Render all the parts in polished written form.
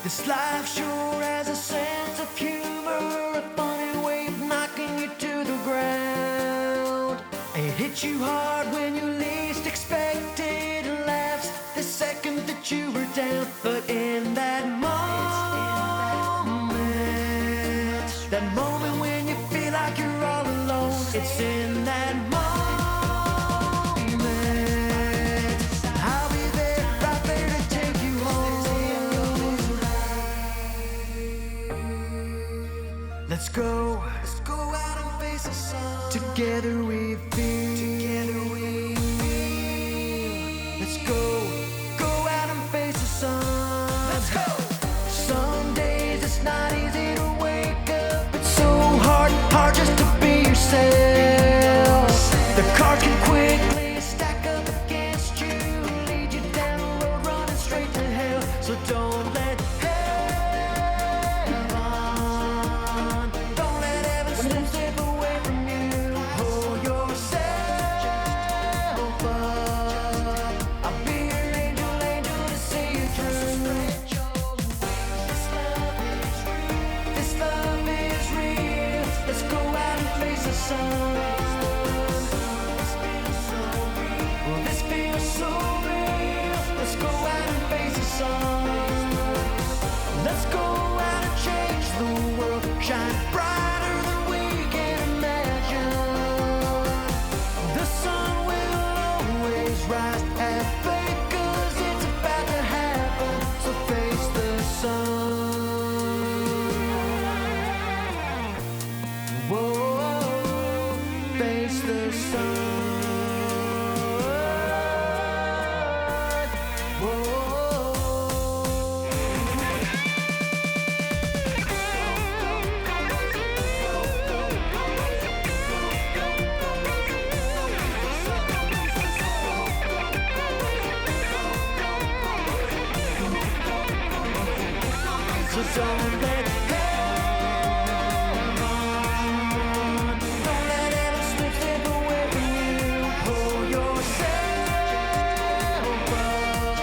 This life sure has a sense of humor, a funny way of knocking you to the ground. It hits you hard when you least expect it, and laughs the second that you were down. But in that moment when you feel like you're all alone, it's in that moment. I'll be there, right there to take you home. Let's go out and face the sun. Together we feel. Let's go out and face the sun. Let's go. Some days it's not easy to wake up. It's so hard just to be yourself. The cards can quickly stack up against you, lead you down a road running straight to hell. So don't let heaven, don't let heaven slip away from you. Hold yourself up. I'll be your angel to see you through. This love is real. Let's go out and face the sun. This feels so real. Let's go out and face the sun. Let's go out and change the world. Shine brighter than we can imagine. The sun will always rise. Have faith, 'cause it's about to happen. So face the sun. Whoa, face the sun. Whoa. So don't let heaven slip away from you. Pull yourself up.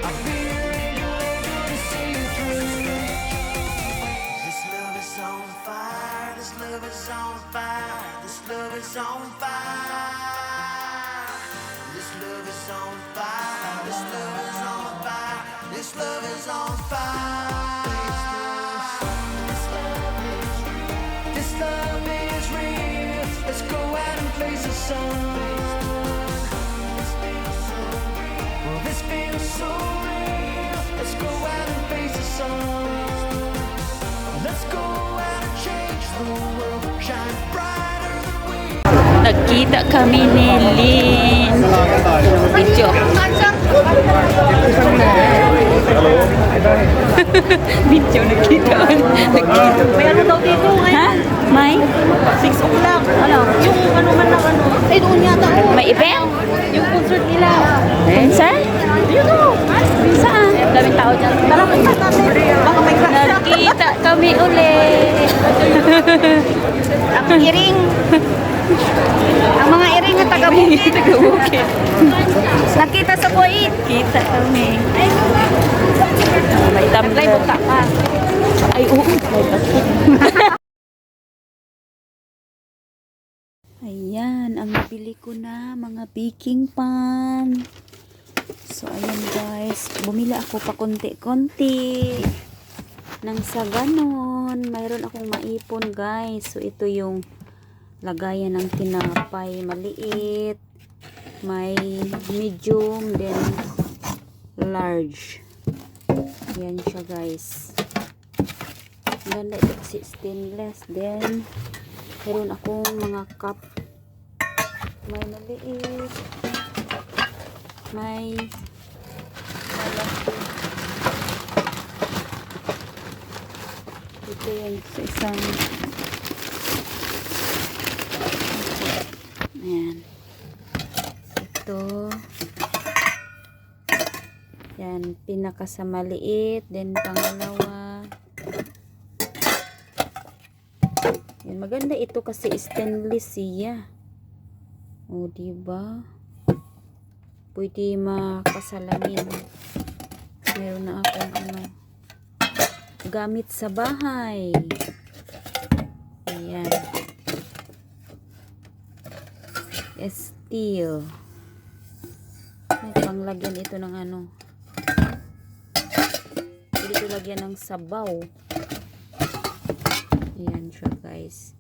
I'll be your angel to see you through. This love is on fire. This love is on fire. This love is on fire. This love is on fire. This love is on fire. This love is on fire. This love is real. Let's go out and face the sun. Well, this feels so real. Let's go out and face the sun. Let's go out and change the world. Shine brighter than we. Nagkita kami ni Lynn. Video. Video nagkita. May ano daw dito ngayon? Ha? May? 6 o'clock. Ano? Yung ano man lang ano. Ay, doon yata. May event? Yung concert nila. Concert? Yun o. Saan? Daming tao dyan. Tara, kita natin. Baka may crash. Nagkita kami ulit. Ang iring. Ang mga iring na taga-bukid. Taga-bukid. Nakita sa Kuwait. Kita kami. May May tumbler. buka pa. Ay, oo. Ayan, ang nabili ko na mga baking pan. So, ayan guys. Bumili ako pa konti-konti. Nang sa ganon, mayroon akong maipon guys. So, ito yung lagayan ng tinapay. Maliit. May medium, then large. Ayan siya guys. Ganda ito kasi stainless. Then, meron akong mga cup. May maliit. May malaki. Ito yung sa isang. Ayan. Ito. Yan, pinaka sa maliit, then pangalawa. Yan, maganda ito kasi stainless siya. O, diba? Pwede makasalamin. Meron na akong ano. gamit sa bahay. Ayan. Steel. May panglagyan ito ng ano. Dito lagyan ng sabaw. Ayan siya guys.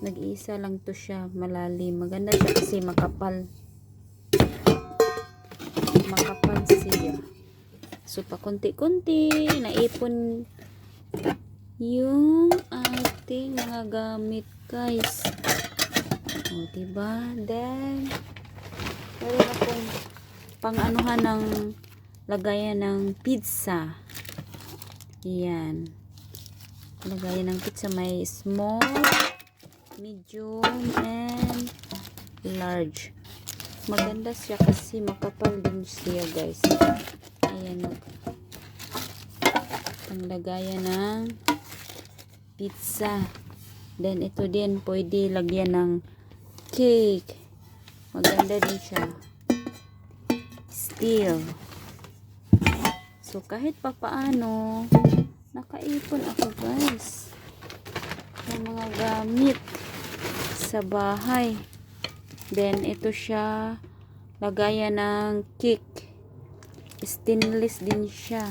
Nag-iisa lang to siya. Malalim. Maganda siya kasi makapal. Makapal siya. So, pa konti-konti, naipon yung ating mga gamit, guys. O, diba? Then, meron akong pang-anuhan ng lagayan ng pizza. Yan. Lagayan ng pizza. May small, medium, and large. Maganda siya kasi makapal din siya, guys. Ayan o. Ang lagayan ng pizza. Then, ito din, pwede lagyan ng cake. Maganda din siya. Steel. So, kahit pa paano, nakaipon ako, guys. Ng mga gamit sa bahay. Then, ito siya, lagayan ng cake. Stainless din siya.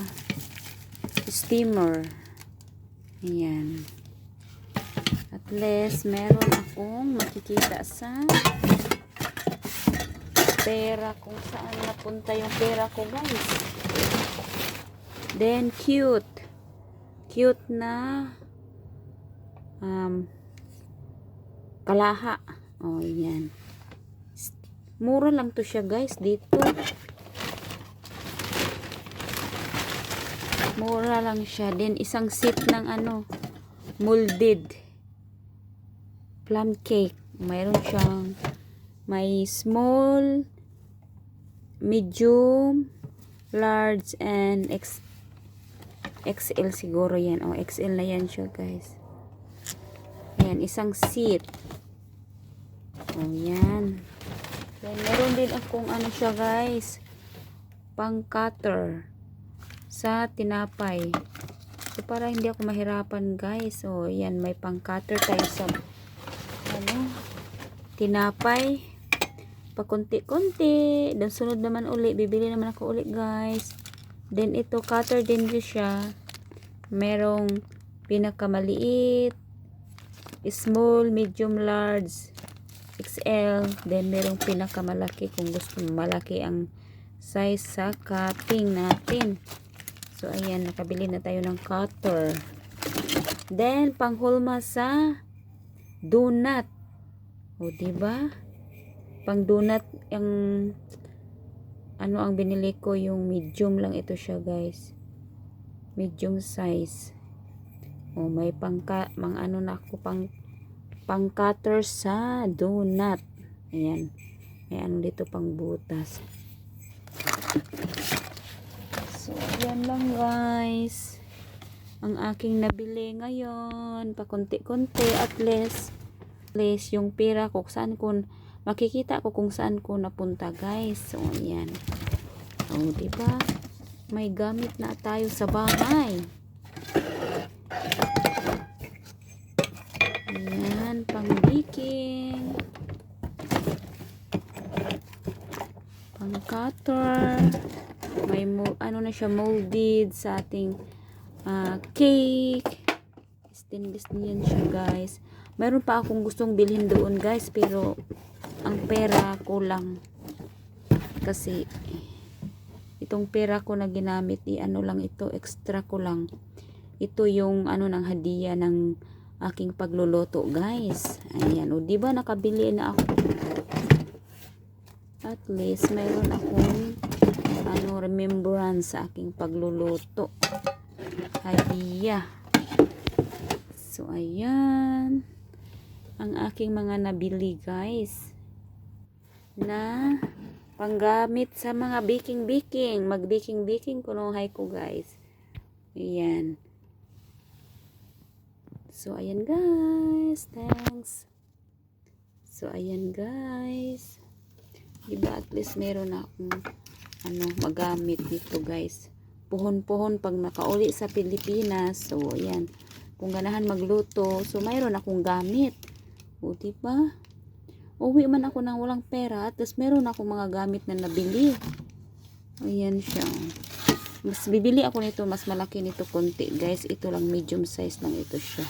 Steamer. Ayan. At least, meron akong makikita sa pera. Kung saan napunta yung pera ko, guys. Then, cute. Cute na kalaha. O, yan. Mura lang to siya, guys, dito. Mura lang siya. Then, isang set ng ano, molded plum cake. Mayroon siyang may small, medium, large, and XL siguro yan. O, XL na yan siya, guys. Ayan, isang set. O, yan. Then, meron din akong ano siya, guys, pang cutter sa tinapay. So, para hindi ako mahirapan, guys. So, yan, may pang cutter tayo sa ano, tinapay. Pakunti-kunti. Then, sunod naman uli. Bibili naman ako uli, guys. Then, ito, cutter din siya. Merong pinakamaliit, small, medium, large, XL. Then, merong pinakamalaki kung gusto malaki ang size sa cutting natin. So, ayan, nakabili na tayo ng cutter. Then, panghulma sa donut. O, diba? Pang donut, ang ano ang binili ko, yung medium lang ito siya, guys. Medium size. O, may mang ano na ako, pang cutter sa donut. Ayan. May ano dito pang butas. So, yan lang, guys. Ang aking nabili ngayon. Pakunti-kunti. At least yung pera ko, saan ko, makikita ko kung saan ko napunta, guys. So, yan. O, diba? May gamit na tayo sa bahay. Ayan, pang baking. Pang cutter. May ano na siya, molded sa ating cake. Stainless din siya, guys. Meron pa akong gustong bilhin doon, guys, pero ang pera ko lang. Kasi itong pera ko na ginamit, ano lang ito, extra ko lang. Ito yung ano ng hadiah ng aking pagluluto, guys. Ayan, o diba nakabili na ako. At least mayroon akong ano, remembrance sa aking pagluluto. Hadiah. So, ayan. Ang aking mga nabili, guys. Na panggamit sa mga baking. Mag-baking kunuhay ko, guys. Ayan. So, ayan, guys. Thanks. So, ayan, guys. Diba, at least meron akong ano, magamit dito, guys. puhon-puhon pag makauli sa Pilipinas. So, ayan. Kung ganahan magluto, so mayroon akong gamit. O, diba? Uwi man ako ng walang pera, at meron akong mga gamit na nabili. Ayan siya. Mas bibili ako nito, mas malaki nito konti, guys. Ito lang, medium size lang ito siya.